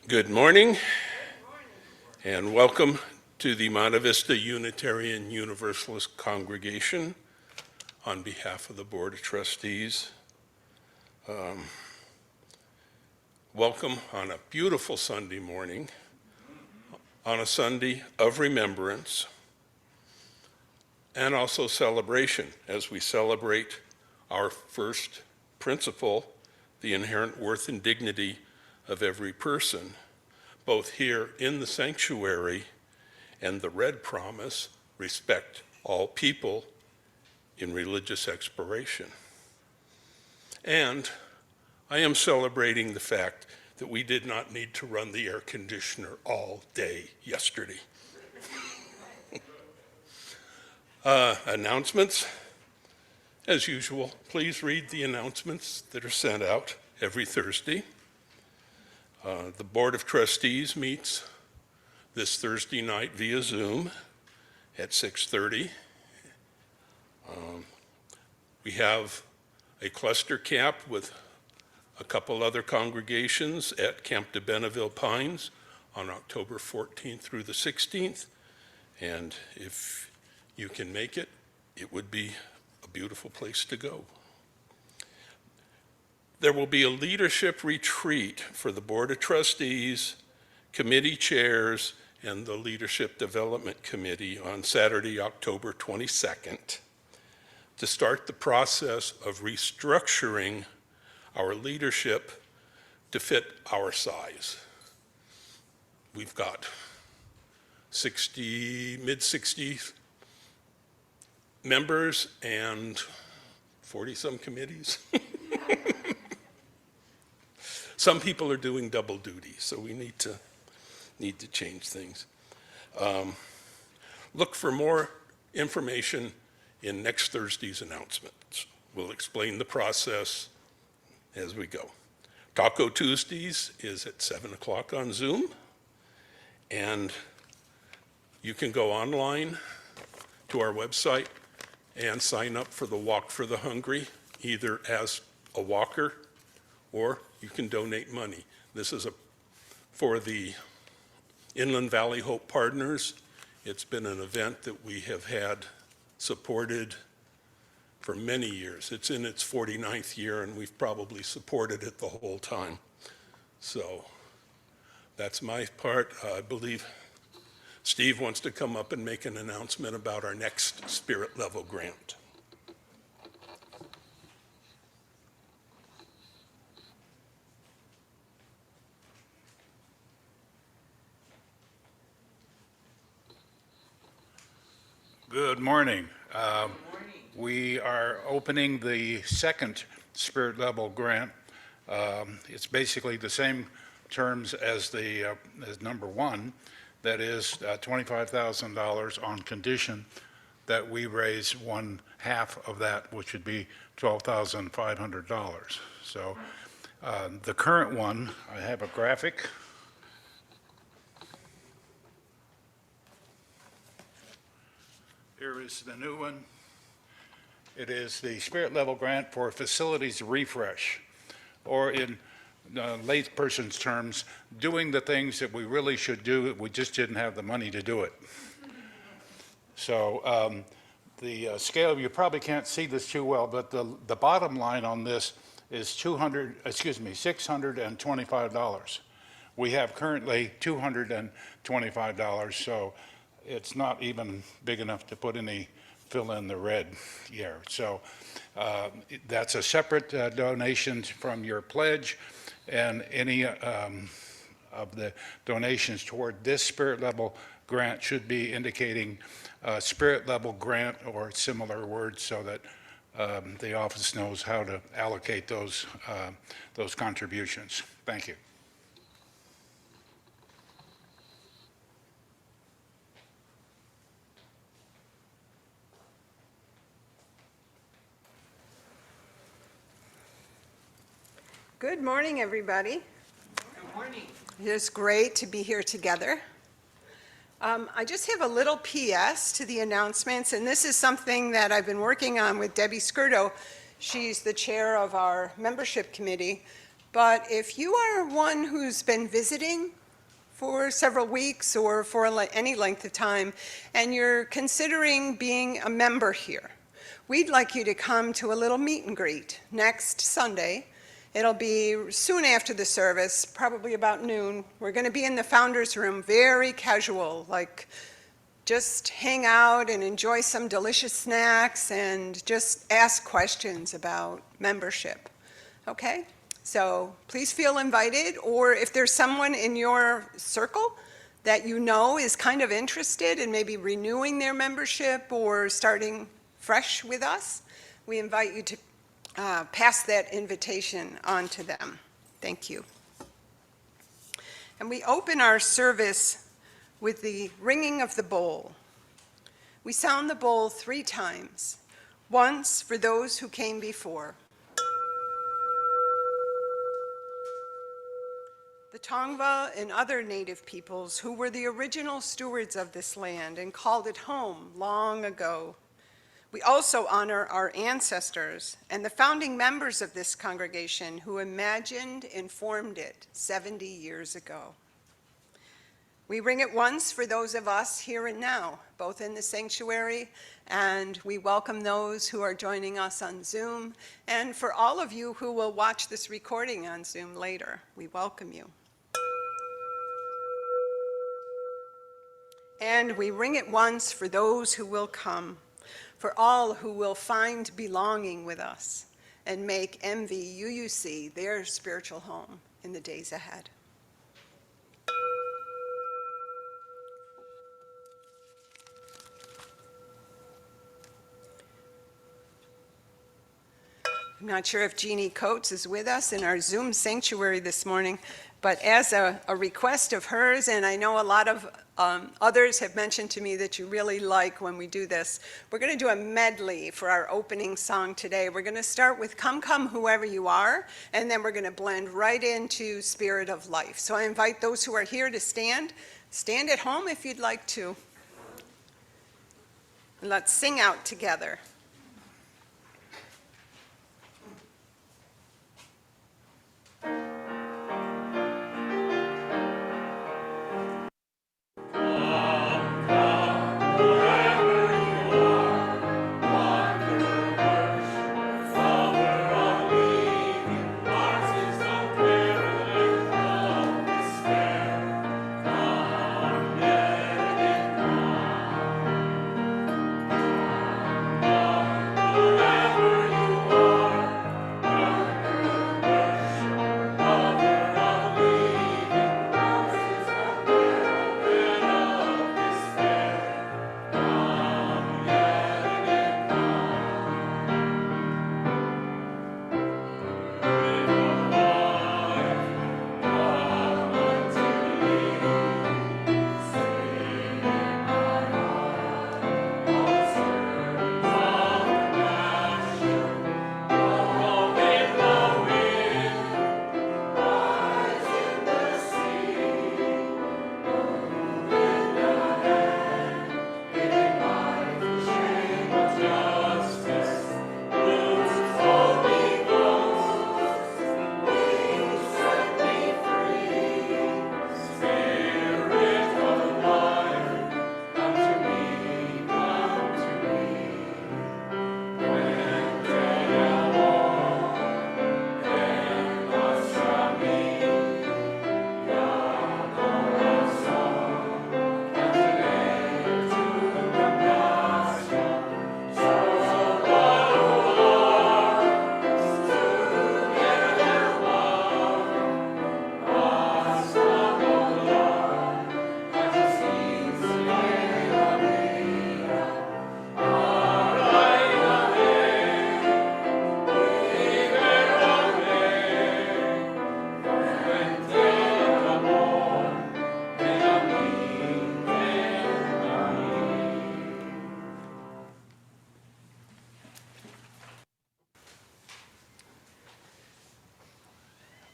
Good morning, and welcome to the Monte Vista Unitarian Universalist congregation on behalf of the Board of Trustees. Welcome on a beautiful Sunday morning, on a Sunday of remembrance, and also celebration as we celebrate our first principle, the inherent worth and dignity of every person, both here in the sanctuary and the Red Promise, respect all people in religious exploration. And I am celebrating the fact that we did not need to run the air conditioner all day yesterday. Announcements. As usual, please read the announcements that are sent out every Thursday. The Board of Trustees meets this Thursday night via Zoom at 6:30. We have a cluster camp with a couple other congregations at Camp de Benneville Pines on October 14th through the 16th. And if you can make it, it would be a beautiful place to go. There will be a leadership retreat for the Board of Trustees, committee chairs, and the Leadership Development Committee on Saturday, October 22nd, to start the process of restructuring our leadership to fit our size. We've got mid-60 members and 40-some committees. Some people are doing double duty, so we need to change things. Look for more information in next Thursday's announcements. We'll explain the process as we go. Taco Tuesdays is at 7 o'clock on Zoom, and you can go online to our website and sign up for the Walk for the Hungry, either as a walker or you can donate money. This is for the Inland Valley Hope Partners. It's been an event that we have had supported for many years. It's in its 49th year, and we've probably supported it the whole time. So that's my part. I believe Steve wants to come up and make an announcement about our next spirit level grant. Good morning. We are opening the second spirit level grant. It's basically the same terms as as number one. That is $25,000 on condition that we raise one half of that, which would be $12,500. So the current one, I have a graphic. Here is the new one. It is the spirit level grant for facilities refresh, or in layperson's terms, doing the things that we really should do, we just didn't have the money to do it. So the scale, you probably can't see this too well, but the bottom line on this is $625. We have currently $225, so it's not even big enough to put any fill in the red here. So that's a separate donation from your pledge, and any of the donations toward this spirit level grant should be indicating spirit level grant or similar words, so that the office knows how to allocate those contributions. Thank you. Good morning, everybody. Good morning. It is great to be here together. I just have a little PS to the announcements, and this is something that I've been working on with Debbie Skirdo. She's the chair of our membership committee. But if you are one who's been visiting for several weeks or for any length of time, and you're considering being a member here, we'd like you to come to a little meet and greet next Sunday. It'll be soon after the service, probably about noon. We're going to be in the Founders Room, very casual, like just hang out and enjoy some delicious snacks and just ask questions about membership, okay? So please feel invited, or if there's someone in your circle that you know is kind of interested in maybe renewing their membership or starting fresh with us, we invite you to pass that invitation on to them. Thank you. And we open our service with the ringing of the bowl. We sound the bowl 3 times, once for those who came before. The Tongva and other native peoples who were the original stewards of this land and called it home long ago. We also honor our ancestors and the founding members of this congregation who imagined and formed it 70 years ago. We ring it once for those of us here and now, both in the sanctuary, and we welcome those who are joining us on Zoom, and for all of you who will watch this recording on Zoom later, we welcome you. And we ring it once for those who will come, for all who will find belonging with us and make MVUUC their spiritual home in the days ahead. I'm not sure if Jeannie Coates is with us in our Zoom sanctuary this morning, but as a request of hers, and I know a lot of others have mentioned to me that you really like when we do this, we're going to do a medley for our opening song today. We're going to start with Come, Come, Whoever You Are, and then we're going to blend right into Spirit of Life. So I invite those who are here to stand. Stand at home if you'd like to. And let's sing out together.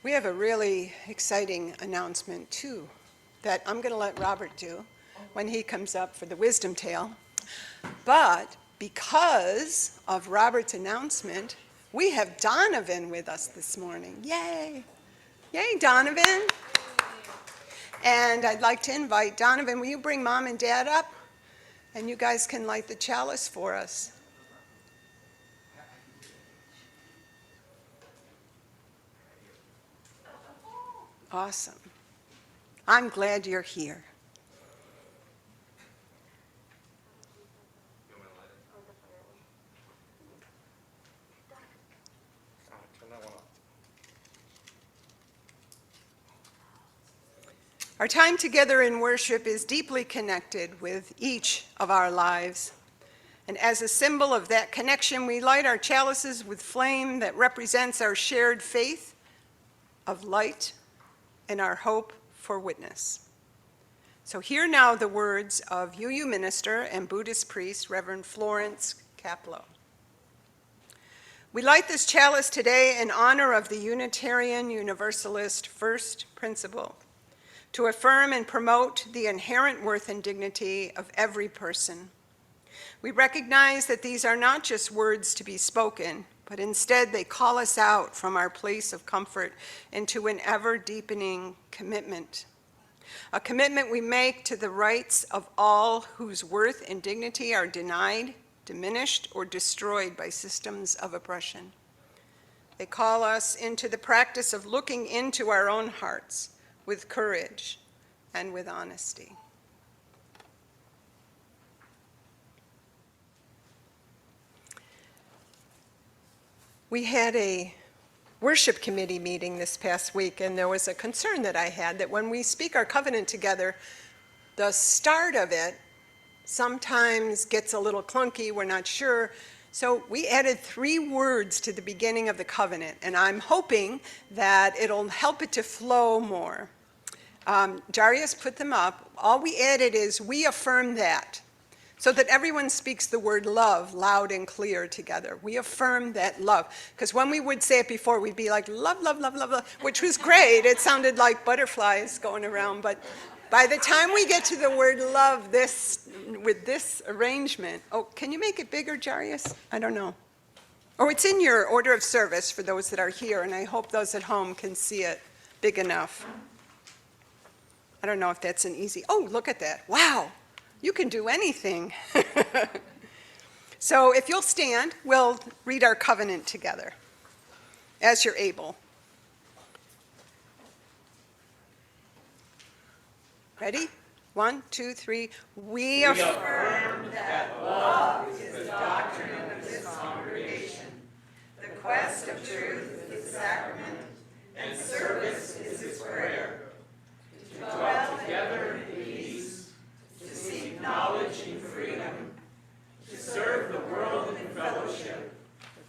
We have a really exciting announcement too that I'm going to let Robert do when he comes up for the wisdom tale. But because of Robert's announcement, we have Donovan with us this morning. Yay! Yay, Donovan. And I'd like to invite Donovan, will you bring Mom and Dad up? And you guys can light the chalice for us. Awesome. I'm glad you're here. Our time together in worship is deeply connected with each of our lives. And as a symbol of that connection, we light our chalices with flame that represents our shared faith of light and our hope for witness. So hear now the words of UU minister and Buddhist priest, Reverend Florence Kaplow. We light this chalice today in honor of the Unitarian Universalist first principle, to affirm and promote the inherent worth and dignity of every person. We recognize that these are not just words to be spoken, but instead they call us out from our place of comfort into an ever-deepening commitment. A commitment we make to the rights of all whose worth and dignity are denied, diminished, or destroyed by systems of oppression. They call us into the practice of looking into our own hearts with courage and with honesty. We had a worship committee meeting this past week, and there was a concern that I had that when we speak our covenant together, the start of it sometimes gets a little clunky, we're not sure. So we added 3 words to the beginning of the covenant, and I'm hoping that it'll help it to flow more. Jarius put them up. All we added is, we affirm that, so that everyone speaks the word love loud and clear together. We affirm that love. Because when we would say it before, we'd be like, love, love, love, love, love, which was great. It sounded like butterflies going around. But by the time we get to the word love, with this arrangement, oh, can you make it bigger, Jarius? I don't know. Oh, it's in your order of service for those that are here, and I hope those at home can see it big enough. I don't know if that's an easy, oh, look at that. Wow, you can do anything. So if you'll stand, we'll read our covenant together, as you're able. Ready? 1, 2, 3. We affirm that love is the doctrine of this congregation. The quest of truth is sacrament, and service is its prayer. To dwell together in peace, to seek knowledge and freedom, to serve the world in fellowship,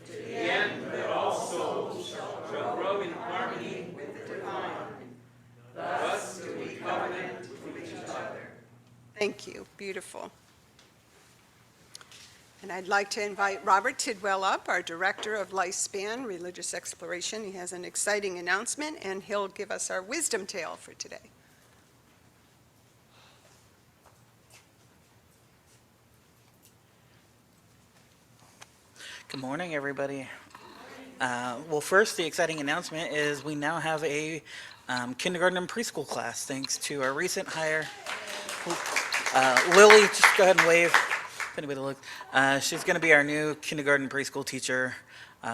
to the end that all souls shall grow in harmony with the divine. Thus do we covenant with each other. Thank you. Beautiful. And I'd like to invite Robert Tidwell up, our Director of Lifespan Religious Exploration. He has an exciting announcement, and he'll give us our wisdom tale for today. Good morning, everybody. Well, first, the exciting announcement is we now have a kindergarten and preschool class, thanks to our recent hire. Lily, just go ahead and wave if anybody looks. She's going to be our new kindergarten preschool teacher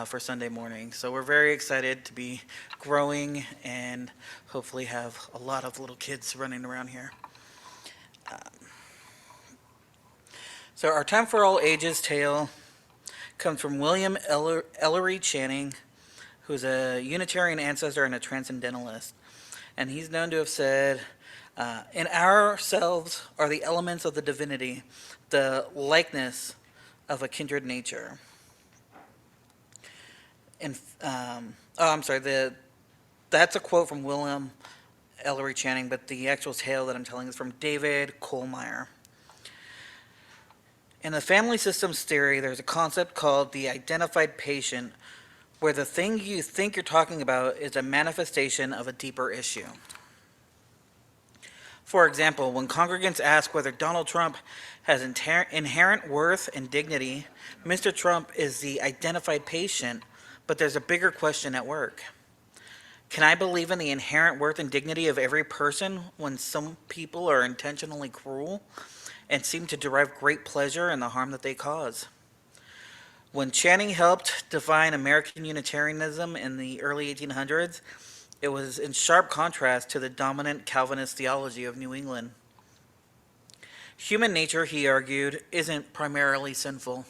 for Sunday morning. So we're very excited to be growing and hopefully have a lot of little kids running around here. So our Time for All Ages tale comes from William Ellery Channing, who's a Unitarian ancestor and a transcendentalist. And he's known to have said, in ourselves are the elements of the divinity, the likeness of a kindred nature. And that's a quote from William Ellery Channing, but the actual tale that I'm telling is from David Kohlmeyer. In the family systems theory, there's a concept called the identified patient, where the thing you think you're talking about is a manifestation of a deeper issue. For example, when congregants ask whether Donald Trump has inherent worth and dignity, Mr. Trump is the identified patient, but there's a bigger question at work. Can I believe in the inherent worth and dignity of every person when some people are intentionally cruel and seem to derive great pleasure in the harm that they cause? When Channing helped define American Unitarianism in the early 1800s, it was in sharp contrast to the dominant Calvinist theology of New England. Human nature, he argued, isn't primarily sinful.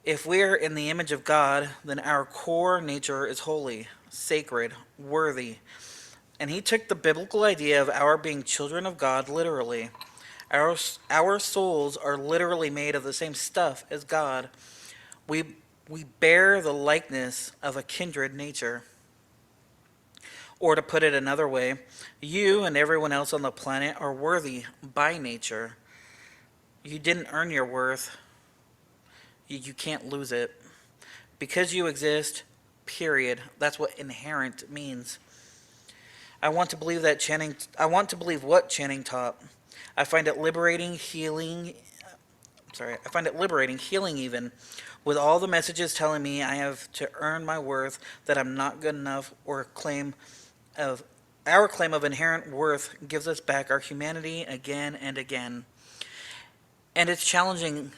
If we're in the image of God, then our core nature is holy, sacred, worthy. And he took the biblical idea of our being children of God literally. Our souls are literally made of the same stuff as God. We bear the likeness of a kindred nature. Or to put it another way, you and everyone else on the planet are worthy by nature. You didn't earn your worth. You can't lose it. Because you exist, period. That's what inherent means. I want to believe what Channing taught. I find it liberating, healing even, with all the messages telling me I have to earn my worth, that I'm not good enough, or our claim of inherent worth gives us back our humanity again and again. And it's challenging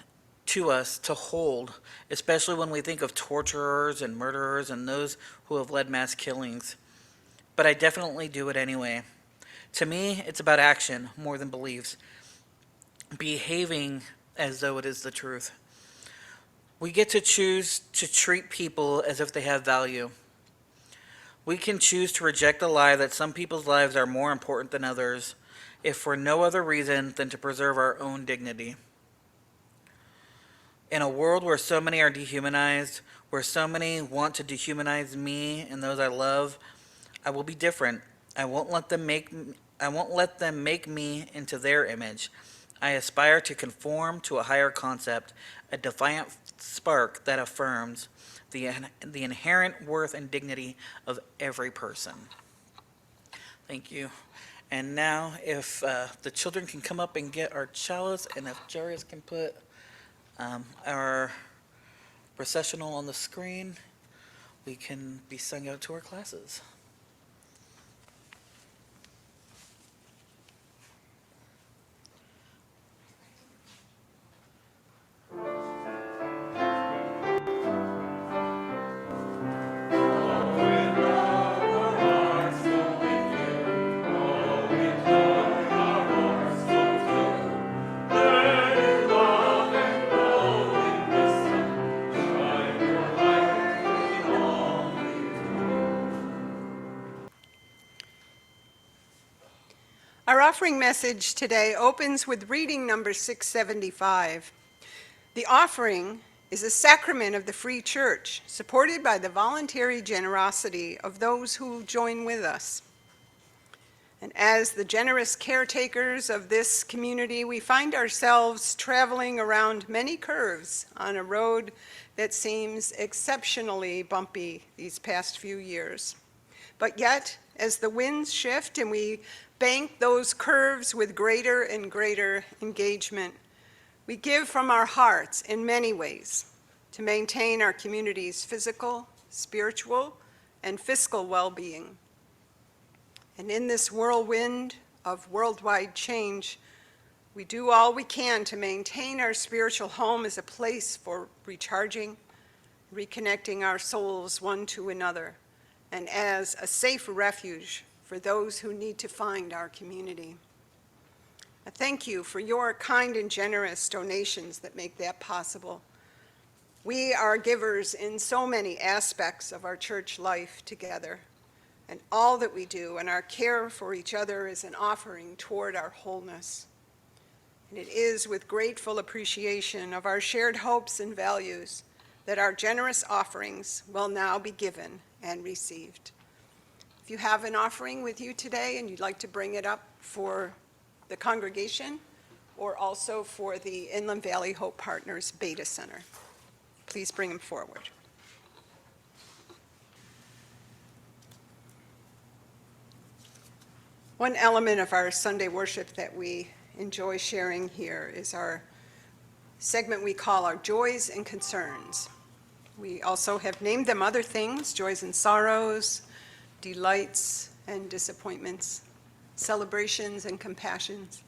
to us to hold, especially when we think of torturers and murderers and those who have led mass killings. But I definitely do it anyway. To me, it's about action more than beliefs, behaving as though it is the truth. We get to choose to treat people as if they have value. We can choose to reject the lie that some people's lives are more important than others, if for no other reason than to preserve our own dignity. In a world where so many are dehumanized, where so many want to dehumanize me and those I love, I will be different. I won't let them make me into their image. I aspire to conform to a higher concept, a defiant spark that affirms the inherent worth and dignity of every person. Thank you. And now, if the children can come up and get our chalice, and if Jarius can put our processional on the screen, we can be sung out to our classes. Our offering message today opens with reading number 675. The offering is a sacrament of the free church, supported by the voluntary generosity of those who join with us. And as the generous caretakers of this community, we find ourselves traveling around many curves on a road that seems exceptionally bumpy these past few years. But yet, as the winds shift and we bank those curves with greater and greater engagement, we give from our hearts in many ways to maintain our community's physical, spiritual, and fiscal well-being. And in this whirlwind of worldwide change, we do all we can to maintain our spiritual home as a place for recharging, reconnecting our souls one to another, and as a safe refuge for those who need to find our community. I thank you for your kind and generous donations that make that possible. We are givers in so many aspects of our church life together, and all that we do and our care for each other is an offering toward our wholeness. And it is with grateful appreciation of our shared hopes and values that our generous offerings will now be given and received. If you have an offering with you today and you'd like to bring it up for the congregation or also for the Inland Valley Hope Partners Beta Center, please bring them forward. One element of our Sunday worship that we enjoy sharing here is our segment we call our joys and concerns. We also have named them other things, joys and sorrows, delights and disappointments, celebrations and compassions.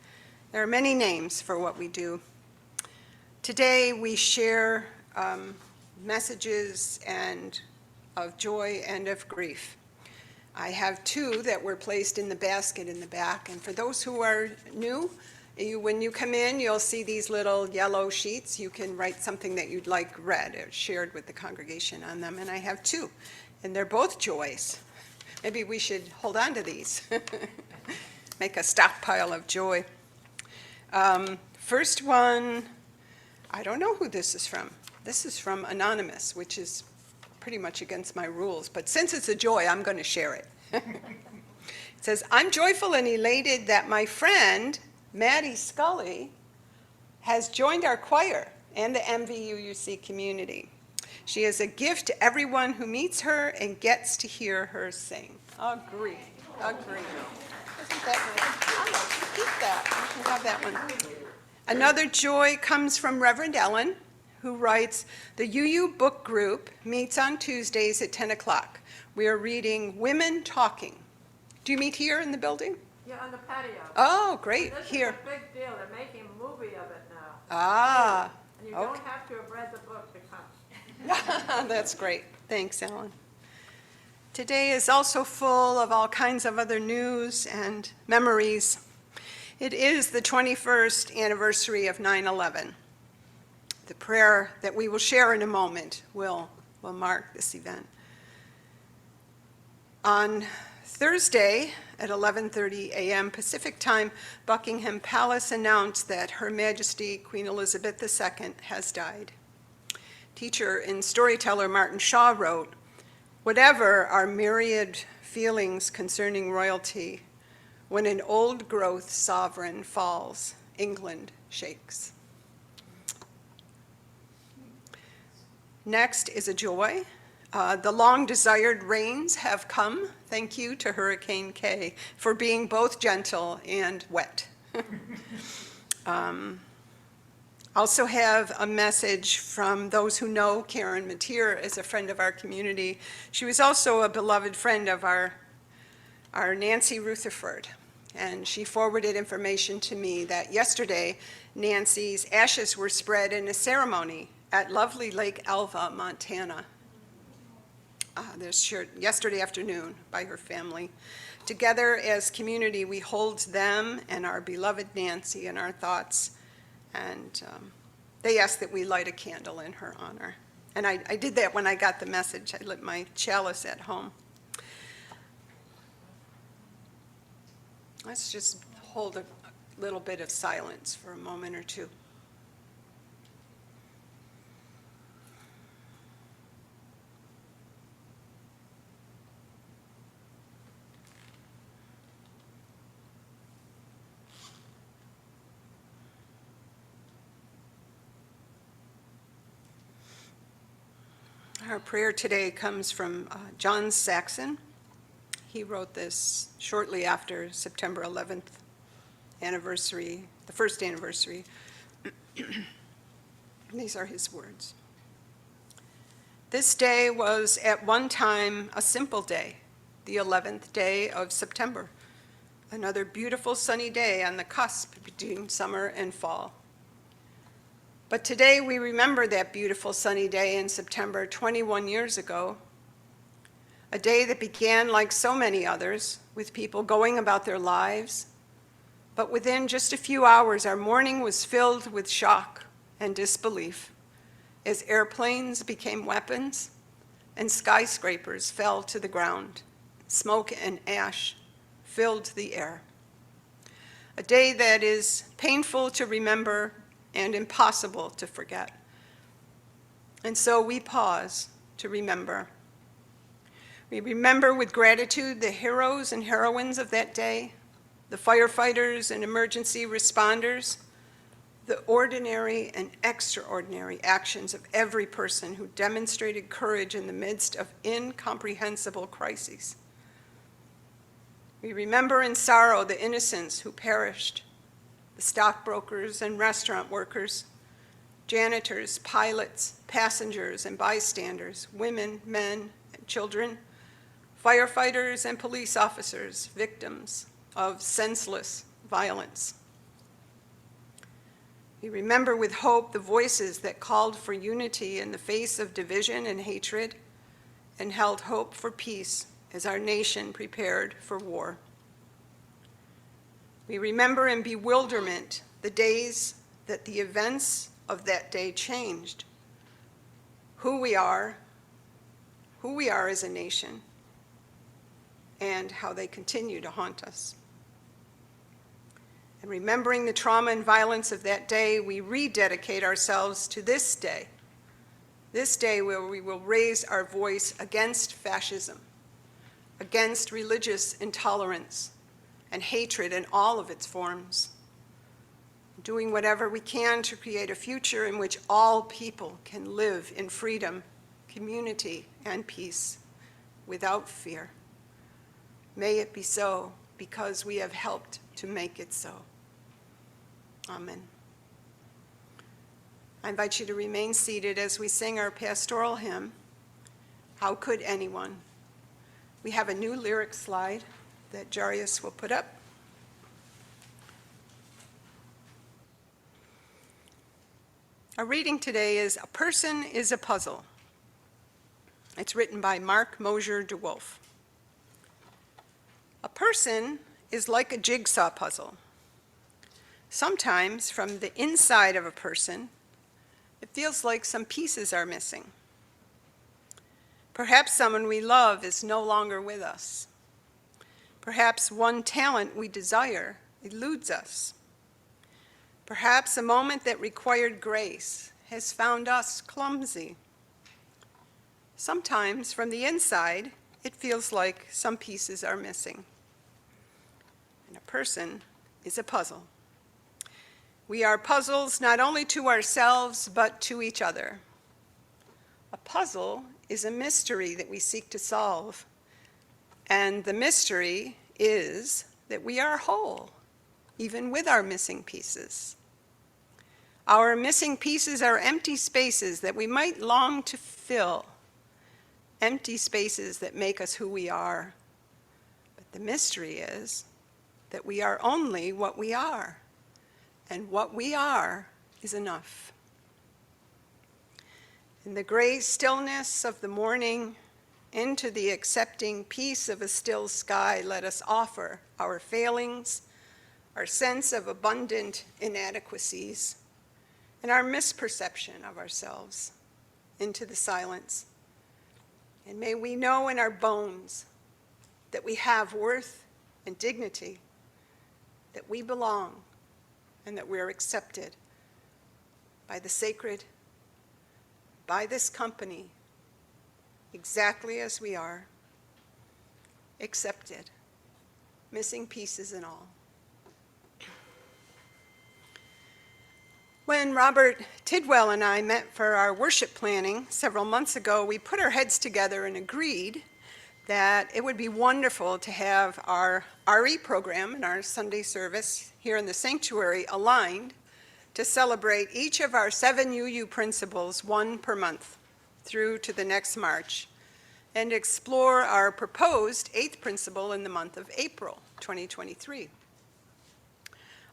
There are many names for what we do. Today we share messages of joy and of grief. I have two that were placed in the basket in the back, and for those who are new, when you come in, you'll see these little yellow sheets. You can write something that you'd like read or shared with the congregation on them, and I have two, and they're both joys. Maybe we should hold on to these, make a stockpile of joy. First one, I don't know who this is from. This is from Anonymous, which is pretty much against my rules, but since it's a joy, I'm going to share it. It says, I'm joyful and elated that my friend, Maddie Scully, has joined our choir and the MVUUC community. She is a gift to everyone who meets her and gets to hear her sing. Agree. Isn't that nice? Keep that. You can have that one. Another joy comes from Reverend Ellen, who writes, the UU book group meets on Tuesdays at 10 o'clock. We are reading Women Talking. Do you meet here in the building? Yeah, on the patio. Oh, great. This Here. is a big deal. They're making a movie of it now. Ah, And you okay. don't have to have read the book to come. That's great. Thanks, Ellen. Today is also full of all kinds of other news and memories. It is the 21st anniversary of 9/11. The prayer that we will share in a moment will mark this event. On Thursday at 11:30 a.m. Pacific time, Buckingham Palace announced that Her Majesty Queen Elizabeth II has died. Teacher and storyteller Martin Shaw wrote, whatever our myriad feelings concerning royalty, when an old-growth sovereign falls, England shakes. Next is a joy. The long-desired rains have come. Thank you to Hurricane Kay for being both gentle and wet. Also have a message from those who know Karen Mateer as a friend of our community. She was also a beloved friend of our Nancy Rutherford, and she forwarded information to me that yesterday Nancy's ashes were spread in a ceremony at lovely Lake Alva, Montana. Yesterday afternoon by her family. Together as community, we hold them and our beloved Nancy in our thoughts, and they asked that we light a candle in her honor. And I did that when I got the message. I lit my chalice at home. Let's just hold a little bit of silence for a moment or two. Our prayer today comes from John Saxon. He wrote this shortly after September 11th anniversary, the first anniversary. These are his words. This day was at one time a simple day, the 11th day of September, another beautiful sunny day on the cusp between summer and fall. But today we remember that beautiful sunny day in September 21 years ago, a day that began like so many others with people going about their lives. But within just a few hours, our morning was filled with shock and disbelief as airplanes became weapons and skyscrapers fell to the ground. Smoke and ash filled the air. A day that is painful to remember and impossible to forget. And so we pause to remember. We remember with gratitude the heroes and heroines of that day, the firefighters and emergency responders, the ordinary and extraordinary actions of every person who demonstrated courage in the midst of incomprehensible crises. We remember in sorrow the innocents who perished, the stockbrokers and restaurant workers, janitors, pilots, passengers, and bystanders, women, men, and children, firefighters and police officers, victims of senseless violence. We remember with hope the voices that called for unity in the face of division and hatred and held hope for peace as our nation prepared for war. We remember in bewilderment the days that the events of that day changed who we are as a nation, and how they continue to haunt us. And remembering the trauma and violence of that day, we rededicate ourselves to this day where we will raise our voice against fascism, against religious intolerance and hatred in all of its forms, doing whatever we can to create a future in which all people can live in freedom, community, and peace without fear. May it be so, because we have helped to make it so. Amen. I invite you to remain seated as we sing our pastoral hymn, How Could Anyone? We have a new lyric slide that Jarius will put up. Our reading today is A Person is a Puzzle. It's written by Mark Mosier DeWolf. A person is like a jigsaw puzzle. Sometimes from the inside of a person, it feels like some pieces are missing. Perhaps someone we love is no longer with us. Perhaps one talent we desire eludes us. Perhaps a moment that required grace has found us clumsy. Sometimes from the inside, it feels like some pieces are missing. And a person is a puzzle. We are puzzles not only to ourselves, but to each other. A puzzle is a mystery that we seek to solve. And the mystery is that we are whole, even with our missing pieces. Our missing pieces are empty spaces that we might long to fill, empty spaces that make us who we are. But the mystery is that we are only what we are, and what we are is enough. In the gray stillness of the morning, into the accepting peace of a still sky, let us offer our failings, our sense of abundant inadequacies, and our misperception of ourselves into the silence. And may we know in our bones that we have worth and dignity, that we belong, and that we're accepted by the sacred, by this company, exactly as we are, accepted, missing pieces and all. When Robert Tidwell and I met for our worship planning several months ago, we put our heads together and agreed that it would be wonderful to have our RE program and our Sunday service here in the sanctuary aligned to celebrate each of our 7 UU principles, one per month, through to the next March, and explore our proposed 8th principle in the month of April 2023.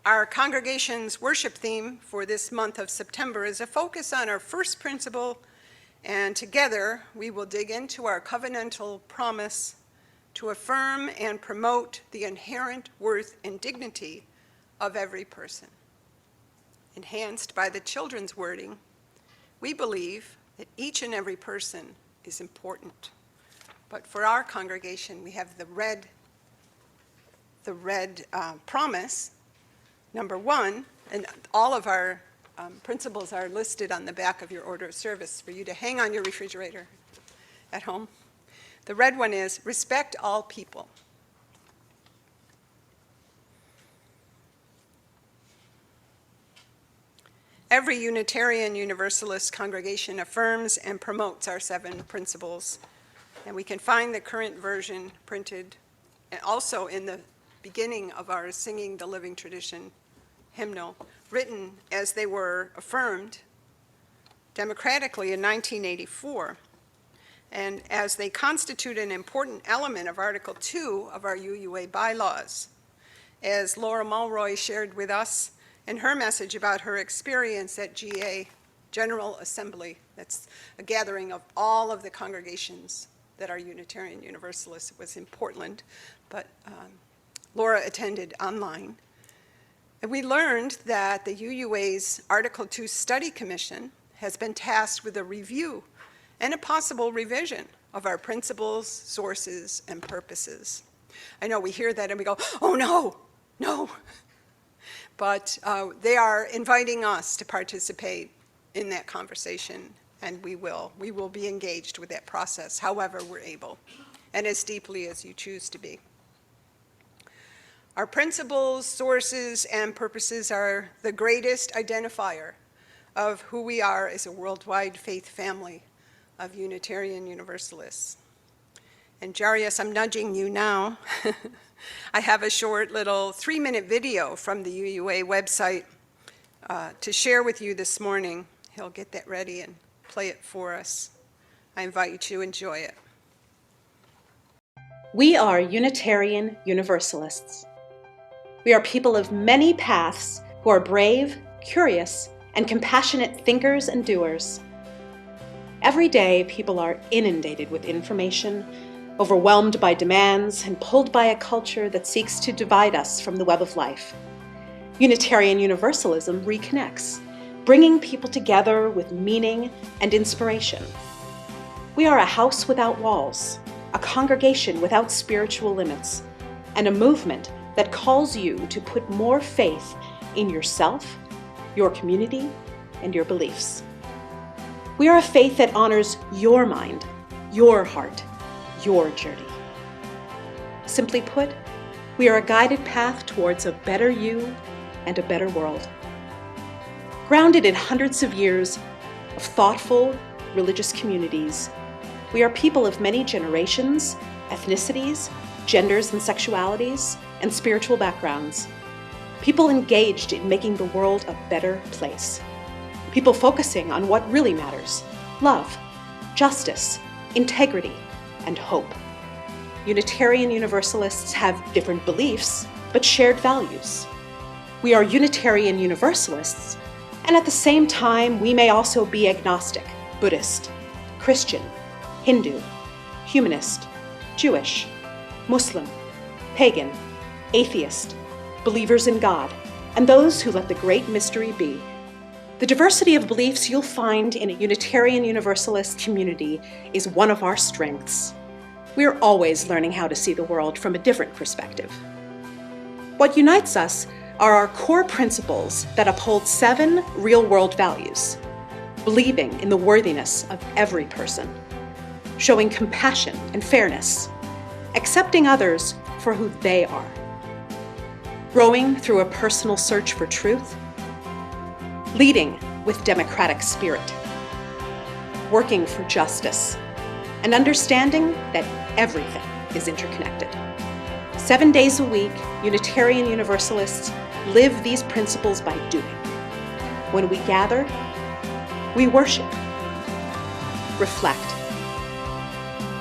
Our congregation's worship theme for this month of September is a focus on our first principle, and together we will dig into our covenantal promise to affirm and promote the inherent worth and dignity of every person. Enhanced by the children's wording, we believe that each and every person is important. But for our congregation, we have the red promise, number 1, and all of our principles are listed on the back of your order of service for you to hang on your refrigerator at home. The red one is respect all people. Every Unitarian Universalist congregation affirms and promotes our 7 principles, and we can find the current version printed and also in the beginning of our Singing the Living Tradition hymnal, written as they were affirmed democratically in 1984. and as they constitute an important element of Article 2 of our UUA bylaws. As Laura Mulroy shared with us in her message about her experience at GA, General Assembly, that's a gathering of all of the congregations that are Unitarian Universalists. It was in Portland, but Laura attended online. And we learned that the UUA's Article 2 Study Commission has been tasked with a review and a possible revision of our principles, sources, and purposes. I know we hear that and we go, oh no, no. But they are inviting us to participate in that conversation, and we will be engaged with that process however we're able, and as deeply as you choose to be. Our principles, sources, and purposes are the greatest identifier of who we are as a worldwide faith family of Unitarian Universalists. And Jarius, I'm nudging you now. I have a short little 3-minute video from the UUA website to share with you this morning. He'll get that ready and play it for us. I invite you to enjoy it. We are Unitarian Universalists. We are people of many paths who are brave, curious, and compassionate thinkers and doers. Every day, people are inundated with information, overwhelmed by demands, and pulled by a culture that seeks to divide us from the web of life. Unitarian Universalism reconnects, bringing people together with meaning and inspiration. We are a house without walls, a congregation without spiritual limits, and a movement that calls you to put more faith in yourself, your community, and your beliefs. We are a faith that honors your mind, your heart, your journey. Simply put, we are a guided path towards a better you and a better world. Grounded in hundreds of years of thoughtful, religious communities, we are people of many generations, ethnicities, genders and sexualities, and spiritual backgrounds. People engaged in making the world a better place. People focusing on what really matters: love, justice, integrity, and hope. Unitarian Universalists have different beliefs, but shared values. We are Unitarian Universalists, and at the same time, we may also be agnostic, Buddhist, Christian, Hindu, humanist, Jewish, Muslim, pagan, atheist, believers in God, and those who let the great mystery be. The diversity of beliefs you'll find in a Unitarian Universalist community is one of our strengths. We are always learning how to see the world from a different perspective. What unites us are our core principles that uphold 7 real-world values: believing in the worthiness of every person, showing compassion and fairness, accepting others for who they are, growing through a personal search for truth, leading with democratic spirit, working for justice, and understanding that everything is interconnected. 7 days a week, Unitarian Universalists live these principles by doing. When we gather, we worship, reflect,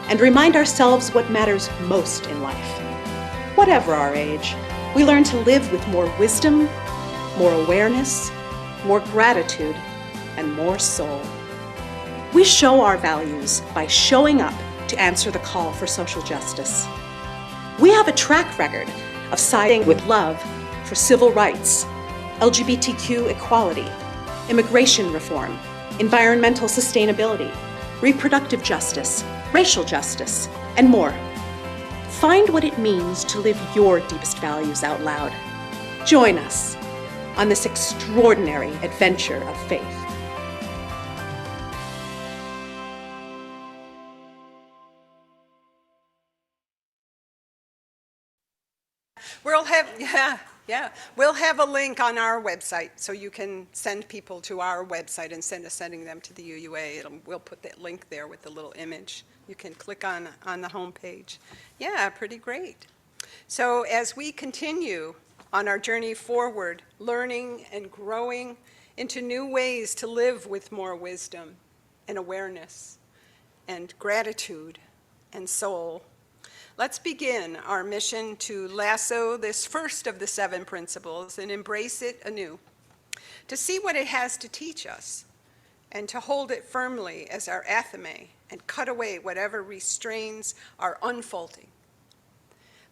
and remind ourselves what matters most in life. Whatever our age, we learn to live with more wisdom, more awareness, more gratitude, and more soul. We show our values by showing up to answer the call for social justice. We have a track record of siding with love for civil rights, LGBTQ equality, immigration reform, environmental sustainability, reproductive justice, racial justice, and more. Find what it means to live your deepest values out loud. Join us on this extraordinary adventure of faith. We'll have a link on our website, so you can send people to our website instead of sending them to the UUA. We'll put that link there with the little image. You can click on the homepage. Yeah, pretty great. So as we continue on our journey forward, learning and growing into new ways to live with more wisdom and awareness, and gratitude and soul. Let's begin our mission to lasso this first of the 7 principles and embrace it anew, to see what it has to teach us, and to hold it firmly as our athame and cut away whatever restrains our unfolding.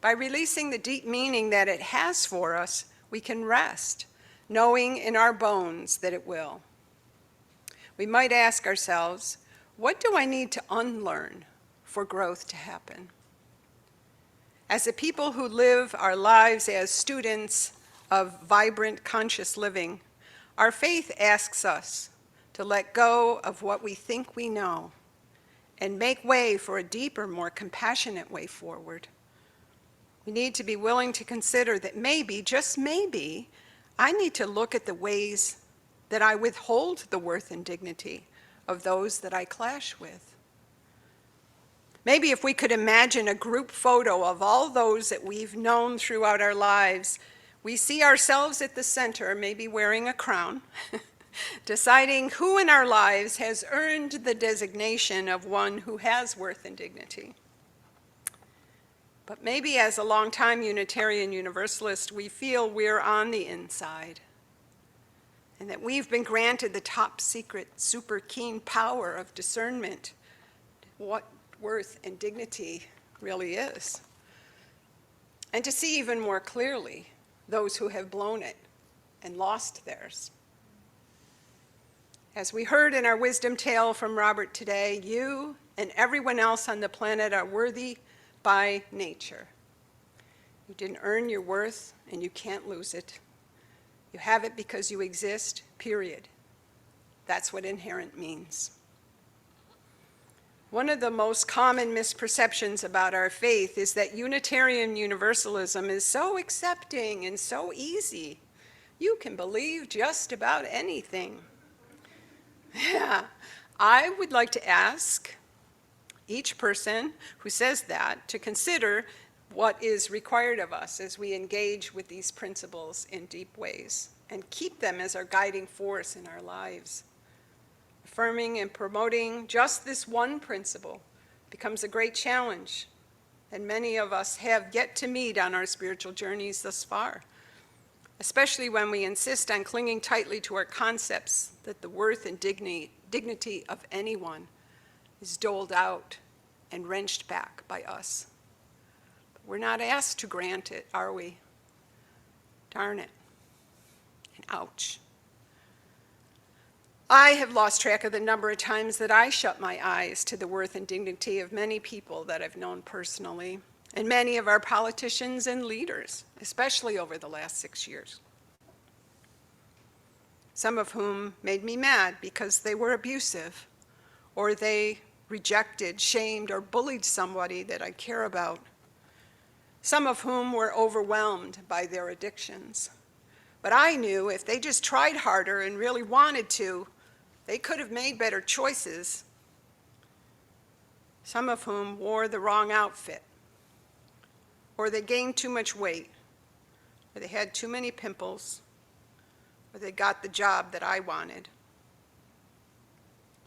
By releasing the deep meaning that it has for us, we can rest, knowing in our bones that it will. We might ask ourselves, what do I need to unlearn for growth to happen? As a people who live our lives as students of vibrant, conscious living, our faith asks us to let go of what we think we know and make way for a deeper, more compassionate way forward. We need to be willing to consider that maybe, just maybe, I need to look at the ways that I withhold the worth and dignity of those that I clash with. Maybe if we could imagine a group photo of all those that we've known throughout our lives, we see ourselves at the center, maybe wearing a crown, deciding who in our lives has earned the designation of one who has worth and dignity. But maybe as a longtime Unitarian Universalist, we feel we're on the inside, and that we've been granted the top secret, super keen power of discernment, what worth and dignity really is. And to see even more clearly those who have blown it and lost theirs. As we heard in our wisdom tale from Robert today, you and everyone else on the planet are worthy by nature. You didn't earn your worth and you can't lose it. You have it because you exist, period. That's what inherent means. One of the most common misperceptions about our faith is that Unitarian Universalism is so accepting and so easy. You can believe just about anything. Yeah, I would like to ask each person who says that to consider what is required of us as we engage with these principles in deep ways and keep them as our guiding force in our lives. Affirming and promoting just this one principle becomes a great challenge, and many of us have yet to meet on our spiritual journeys thus far, especially when we insist on clinging tightly to our concepts that the worth and dignity of anyone is doled out and wrenched back by us. But we're not asked to grant it, are we? Darn it. And ouch. I have lost track of the number of times that I shut my eyes to the worth and dignity of many people that I've known personally, and many of our politicians and leaders, especially over the last 6 years. Some of whom made me mad because they were abusive, or they rejected, shamed, or bullied somebody that I care about. Some of whom were overwhelmed by their addictions. But I knew if they just tried harder and really wanted to, they could have made better choices. Some of whom wore the wrong outfit, or they gained too much weight, or they had too many pimples, or they got the job that I wanted.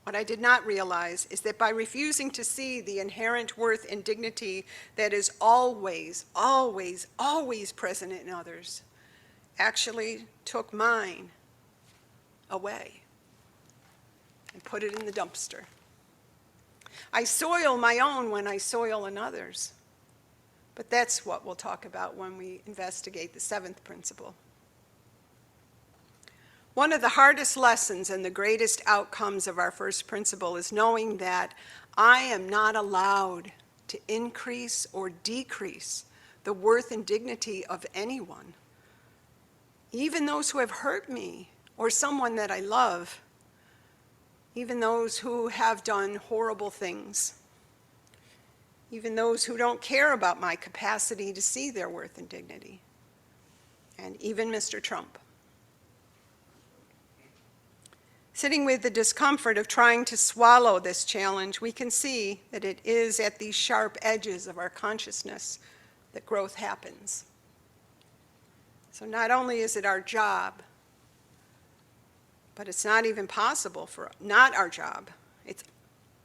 What I did not realize is that by refusing to see the inherent worth and dignity that is always, always, always present in others, actually took mine away and put it in the dumpster. I soil my own when I soil another's. But that's what we'll talk about when we investigate the 7th principle. One of the hardest lessons and the greatest outcomes of our first principle is knowing that I am not allowed to increase or decrease the worth and dignity of anyone, even those who have hurt me or someone that I love, even those who have done horrible things, even those who don't care about my capacity to see their worth and dignity, and even Mr. Trump. Sitting with the discomfort of trying to swallow this challenge, we can see that it is at these sharp edges of our consciousness that growth happens. So not only is it our job, but it's not even possible for, not our job, it's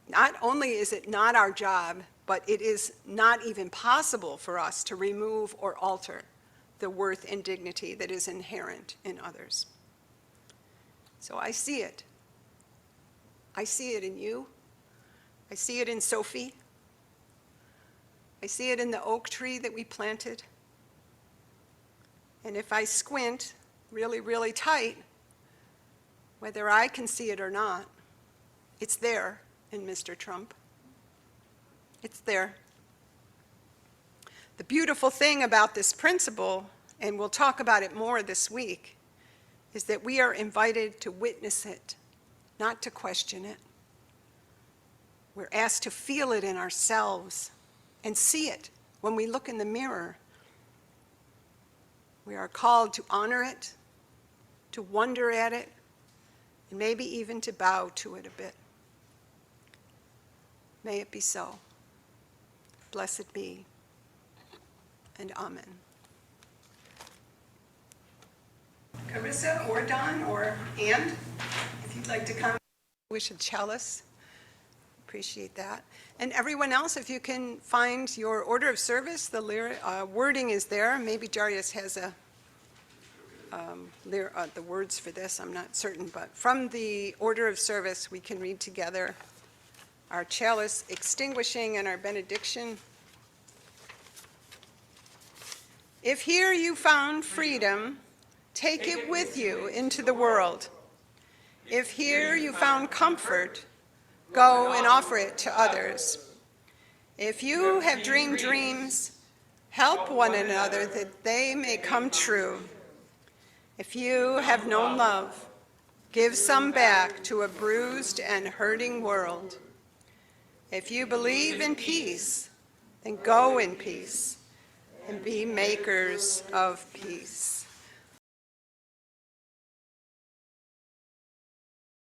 Not only is it not our job, but it is not even possible for us to remove or alter the worth and dignity that is inherent in others. So I see it. I see it in you. I see it in Sophie. I see it in the oak tree that we planted. And if I squint really, really tight, whether I can see it or not, it's there in Mr. Trump. It's there. The beautiful thing about this principle, and we'll talk about it more this week, is that we are invited to witness it, not to question it. We're asked to feel it in ourselves and see it when we look in the mirror. We are called to honor it, to wonder at it, and maybe even to bow to it a bit. May it be so. Blessed be, and amen. Carissa or Don or Ann, if you'd like to come. Wish a chalice. Appreciate that. And everyone else, if you can find your order of service, the wording is there. Maybe Darius has the words for this, I'm not certain, but from the order of service, we can read together our chalice extinguishing and our benediction. If here you found freedom, take it with you into the world. If here you found comfort, go and offer it to others. If you have dreamed dreams, help one another that they may come true. If you have known love, give some back to a bruised and hurting world. If you believe in peace, then go in peace and be makers of peace.